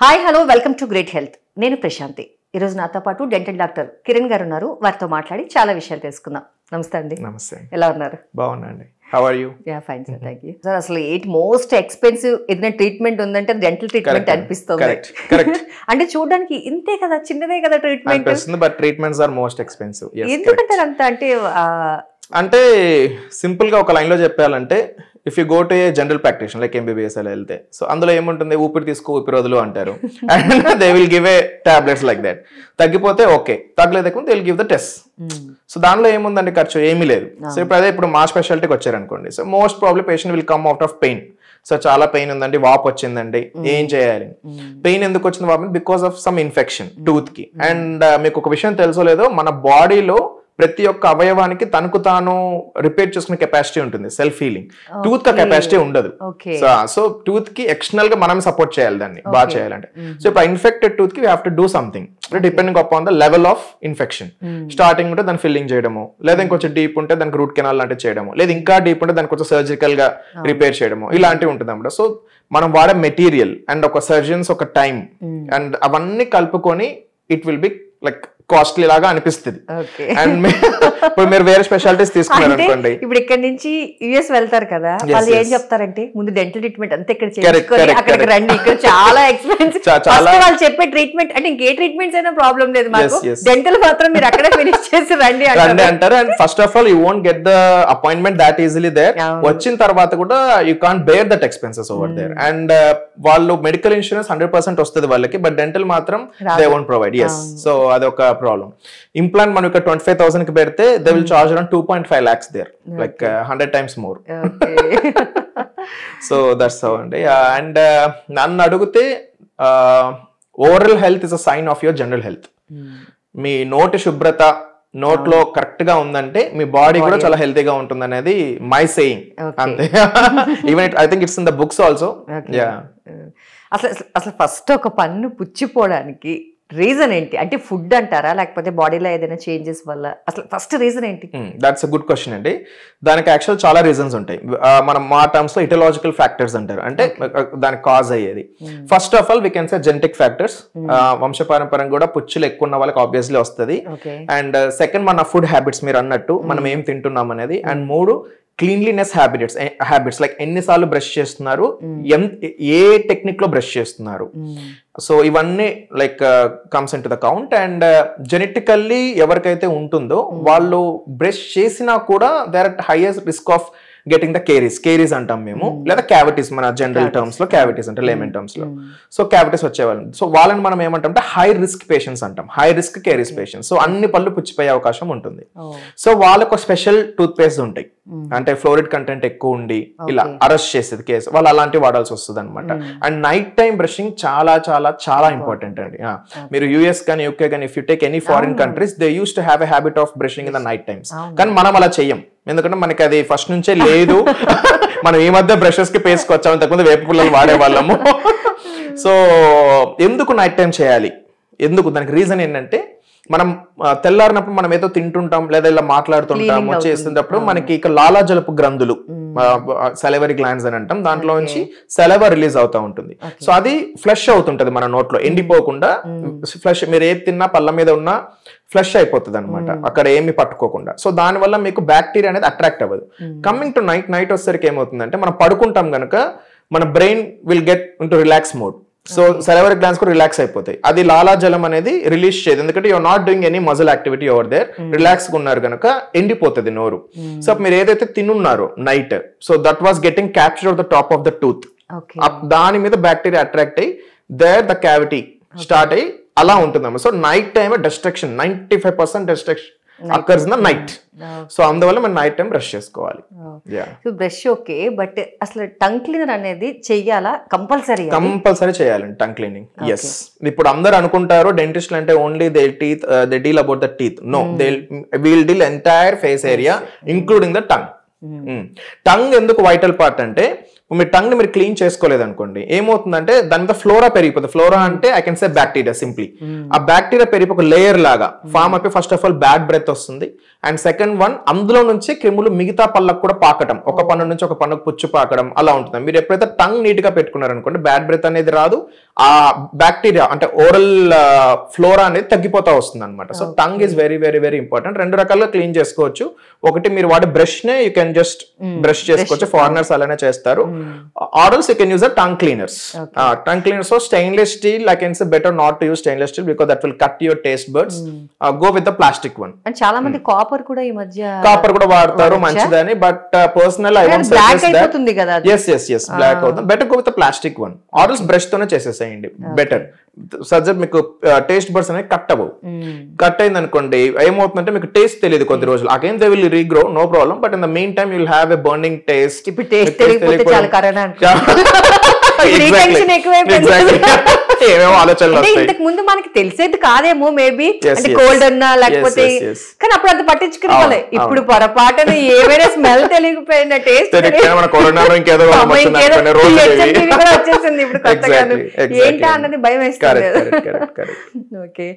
Hi hello welcome to great health. నేను ప్రశాంతి. ఈరోజు నాతో పాటు డెంటల్ డాక్టర్ కిరణ్ గారు ఉన్నారు. వారితో మాట్లాడి చాలా విషయాలు తెలుసుకుందాం. నమస్తే అండి. నమస్తే. ఎలా ఉన్నారు? బాగున్నాండి. How are you? Yeah fine sir, thank you sir. అసలు మోస్ట్ ఎక్స్పెన్సివ్ ఏదైనా ట్రీట్మెంట్ ఉందంటే డెంటల్ ట్రీట్మెంట్ అనిపిస్తుంది. అంటే చూడడానికి ఇంతే కదా, చిన్నదే కదా treatment, but treatments are most expensive. ఎందుకంటారు అంత? అంటే సింపుల్ గా ఒక లైన్ లో చెప్పాలంటే, if you go to a general practitioner like MBBS అలా వెళ్తే, సో అందులో ఏముంటుంది, ఊపిరి తీసుకో ఊపిరి వదులు అంటారు. And they will give a tablets like that. తగ్గిపోతే ఓకే, తగ్గలేదకుండా they will give the test. So దానిలో ఏముందండి, ఖర్చు ఏమీ లేదు. సో ఇప్పుడు మా స్పెషాలిటీకి వచ్చారనుకోండి, so most probably patient will come out of pain. So చాలా పెయిన్ ఉందండి, వాపు వచ్చిందండి, ఏం చేయాలి? పెయిన్ ఎందుకు వచ్చింది వాపు? Because of some infection tooth కి. అండ్ మీకు ఒక విషయం తెలుసో లేదో, మన బాడీలో ప్రతి ఒక్క అవయవానికి తనకు తాను రిపేర్ చేసుకునే కెపాసిటీ ఉంటుంది, సెల్ఫ్ హీలింగ్. టూత్ కా కెపాసిటీ ఉండదు. సో టూత్ కి ఎక్స్టర్నల్ గా మనం సపోర్ట్ చేయాలి దాన్ని బాగా చేయాలంటే. సో ఇప్పుడు ఇన్ఫెక్టెడ్ టూత్ కి we have to do something depending upon the level of infection. Starting ఉంటే దాన్ని ఫిల్లింగ్ చేయడము, లేదా ఇంకొంచెం డీప్ ఉంటే దానికి రూట్ కెనాల్ లాంటివి చేయడము, లేదా ఇంకా డీప్ ఉంటే దానికి కొంచెం సర్జికల్ గా రిపేర్ చేయడము, ఇలాంటివి ఉంటుంది అన్నమాట. సో మనం వాడే మెటీరియల్ అండ్ ఒక సర్జన్స్ ఒక టైం అండ్ అవన్నీ కలుపుకొని it will be like costly లాగా అనిపిస్తుంది. అండ్ ఇప్పుడు మీరు వేరే స్పెషాలిటీస్ తీసుకున్నారు అనుకోండి, ఇప్పుడు ఇక్కడ నుంచి యుఎస్ వెళ్తారు కదా, వాళ్ళు ఏం చెప్తారంటే ముందు డెంటల్ ట్రీట్మెంట్ అంతా ఇక్కడ చేసుకొని అక్కడికి రండి, ఇక్కడ చాలా ఎక్స్పెన్సివ్. వాళ్ళు చెప్పే ట్రీట్మెంట్ అంటే ఇంకే ట్రీట్మెంట్స్ అయినా ప్రాబ్లం లేదు మాకు, డెంటల్ మాత్రం మీరు అక్కడే ఫినిష్ చేసి రండి అంటారు. And first of all you won't get the appointment that easily there. వచ్చిన తర్వాత కూడా you can't bear that expenses over there. And వాళ్ళు మెడికల్ ఇన్సూరెన్స్ 100% వస్తుంది వాళ్ళకి, బట్ డెంటల్ మాత్రం they won't provide. Yes, so అదొక ప్రాబ్లం. ఇంప్లాంట్ మనం ఇక్కడ 25,000 కి పెడితే they will charge around 2.5 lakhs there, like 100 times more. So that's how అండి. అండ్ నన్ను అడిగితే oral health is a sign of your general health. మీ నోటి శుభ్రత నోట్లో కరెక్ట్ గా ఉందంటే మీ బాడీ కూడా చాలా హెల్తీగా ఉంటుంది అనేది మై సేయింగ్. అంతే. Even I think it's in the books also. అసలు ఫస్ట్ ఒక పన్ను పుచ్చిపోవడానికి రీజన్ ఏంటి? అంటే ఫుడ్ అంటారా, లేకపోతే బాడీలో ఏదైనా చేంజెస్ వల్ల? అసలు ఫస్ట్ రీజన్ ఏంటి? దాట్స్ అ గుడ్ క్వశ్చన్ అండి. దానికి యాక్చువల్ చాలా రీజన్స్ ఉంటాయి. మనం మా టర్మ్స్ లో ఇటలాజికల్ ఫ్యాక్టర్స్ అంటారు, అంటే దానికి కాజ్ అయ్యేది. First of all we can say genetic factors. వంశపారంపర్యంగా కూడా పుచ్చులు ఎక్కువ ఉన్న వాళ్ళకి ఆబ్వియస్లీ వస్తుంది. అండ్ సెకండ్ మన ఫుడ్ హ్యాబిట్స్, మీరు అన్నట్టు మనం ఏం తింటున్నాం అనేది. అండ్ మూడు క్లీన్లీనెస్ హ్యాబిట్స్ లైక్ ఎన్నిసార్లు బ్రష్ చేస్తున్నారు, ఏ టెక్నిక్ లో బ్రష్ చేస్తున్నారు. సో ఇవన్నీ like comes in to the count. And genetically ఎవరికైతే ఉంటుందో వాళ్ళు బ్రష్ చేసినా కూడా they are at highest risk of getting the caries అంటాం మేము, లేదా క్యావిటీస్. మన జనరల్ టర్మ్స్ లో క్యావిటీస్ అంటే లేమన్ టర్మ్స్ లో. సో క్యావిటీస్ వచ్చేవాళ్ళం. సో వాళ్ళని మనం ఏమంటాం అంటే హై రిస్క్ పేషెంట్స్ అంటాం, high risk caries patients. So అన్ని పళ్ళు పుచ్చిపోయే అవకాశం ఉంటుంది. సో వాళ్ళకు స్పెషల్ టూత్ పేస్ట్ ఉంటాయి, అంటే ఫ్లోరిడ్ కంటెంట్ ఎక్కువ ఉండి ఇలా అరెస్ట్ చేసేది కేసు, వాళ్ళు అలాంటివి వాడాల్సి వస్తుంది అనమాట. అండ్ నైట్ టైం బ్రషింగ్ చాలా చాలా చాలా ఇంపార్టెంట్ అండి. మీరు యూఎస్ కానీ యూకే కానీ if you take any foreign countries they use to have a habit of brushing in the night times. కానీ మనం అలా చెయ్యం, ఎందుకంటే మనకి అది ఫస్ట్ నుంచే లేదు. మనం ఈ మధ్య బ్రషెస్ కి పేస్ట్ వచ్చాము, ఇంతకుముందు వేప పుల్లలు వాడేవాళ్ళము. సో ఎందుకు నైట్ టైం చేయాలి? ఎందుకు? దానికి రీజన్ ఏంటంటే, మనం తెల్లారినప్పుడు మనం ఏదో తింటుంటాం లేదా ఇలా మాట్లాడుతుంటాము, చేస్తున్నప్పుడు మనకి ఇక లాలాజలపు గ్రంథులు, సెలవరీ గ్లాండ్స్ అని అంటాం, దాంట్లో నుంచి సెలవ రిలీజ్ అవుతా ఉంటుంది. సో అది ఫ్లష్ అవుతుంటది మన నోట్లో, ఎండిపోకుండా ఫ్లష్. మీరు ఏది తిన్నా పళ్ళ మీద ఉన్నా ఫ్లష్ అయిపోతుంది అనమాట, అక్కడ ఏమి పట్టుకోకుండా. సో దానివల్ల మీకు బ్యాక్టీరియా అనేది అట్రాక్ట్ అవ్వదు. కమింగ్ టు నైట్ వచ్చేసరికి ఏమవుతుందంటే, మనం పడుకుంటాం కనుక మన brain will get into relax mode. So salivary glands కూడా రిలాక్స్ అయిపోతాయి. అది లాలాజలం అనేది రిలీజ్ చేయదు, ఎందుకంటే you're not doing any muscle activity over there. Relax గా ఉన్నారు కనుక ఎండిపోతుంది నోరు. సో మీరు ఏదైతే తినున్నారో night, so that was getting capture of the top of the tooth. దాని మీద బ్యాక్టీరియా అట్రాక్ట్ అయ్యి దేర్ ద క్యావిటీ స్టార్ట్ అయ్యి అలా ఉంటుందమ్మా. So night time destruction 95% destruction occurs in the night. So అందువల్ల మనం నైట్ టైం బ్రష్ చేసుకోవాలి. Brush okay, but అసలు టంగ్ క్లీనర్ అనేది చెయ్యాలా? కంపల్సరీ చేయాలండి టంగ్ క్లీనింగ్. ఎస్, ఇప్పుడు అందరు అనుకుంటారు డెంటిస్ట్ అంటే only they deal about the teeth. No, they will deal entire face area including the tongue. Tongue ఎందుకు వైటల్ పార్ట్ అంటే, మీ టంగ్ ని మీరు క్లీన్ చేసుకోలేదు అనుకోండి, ఏమవుతుందంటే దాని మీద ఫ్లోరా పెరిగిపోతుంది. ఫ్లోరా అంటే I can say bacteria simply. ఆ బ్యాక్టీరియా పెరిగి ఒక లేయర్ లాగా ఫామ్ అయిపోయి first of all bad breath వస్తుంది. అండ్ సెకండ్ వన్, అందులో నుంచి క్రిములు మిగతా పళ్ళకు కూడా పాకటం, ఒక పన్ను నుంచి ఒక పన్నుకు పుచ్చు పాకడం అలా ఉంటుంది. మీరు ఎప్పుడైతే టంగ్ నీట్ గా పెట్టుకున్నారనుకోండి, బ్యాడ్ బ్రెత్ అనేది రాదు, ఆ బ్యాక్టీరియా అంటే ఓరల్ ఫ్లోరా అనేది తగ్గిపోతా వస్తుంది అనమాట. So tongue is very very very important. రెండు రకాలుగా క్లీన్ చేసుకోవచ్చు. ఒకటి మీరు వాడే బ్రష్ నే యూ కెన్ జస్ట్ బ్రష్ చేసుకోవచ్చు, ఫారినర్స్ అలానే చేస్తారు. Or else you can use the tongue cleaners. Tongue cleaners stainless steel, I can say better not to use stainless steel because that will cut your taste buds. Go with the plastic one. చాలా మంది copper కూడా ఈ మధ్య వాడతారు, మంచిదని. But personal I want suggest that yes block అవుతుంది. Better go with the plastic one. Or else brush తోనే చేసేసేయండి బెటర్. సజ్జ మీకు టేస్ట్ బర్డ్స్ అనేది కట్ అవ్వవు. కట్ అయింది అనుకోండి ఏమవుతుందంటే మీకు టేస్ట్ తెలియదు కొద్ది రోజులు. Again they will regrow, no problem. But in the mean time you will have a burning taste. ఇప్పుడు టేస్ట్ తెలియకపోతే చాలా కరోనా ఏమేమో ఆలోచనలు వస్తాయి. ఇంతకు ముందు మనకి తెలిసేది కాదేమో, మేబీ అంటే కోల్డ్ అన్నా లేకపోతే, కానీ అప్పుడు అంత పట్టించుకునే. ఇప్పుడు పొరపాటున ఏమైనా స్మెల్ తెలియకపోయినా టేస్ట్ వచ్చేసింది ఇప్పుడు కొత్తగా, ఏంటా అన్నది భయం వేస్తుంది. ఓకే.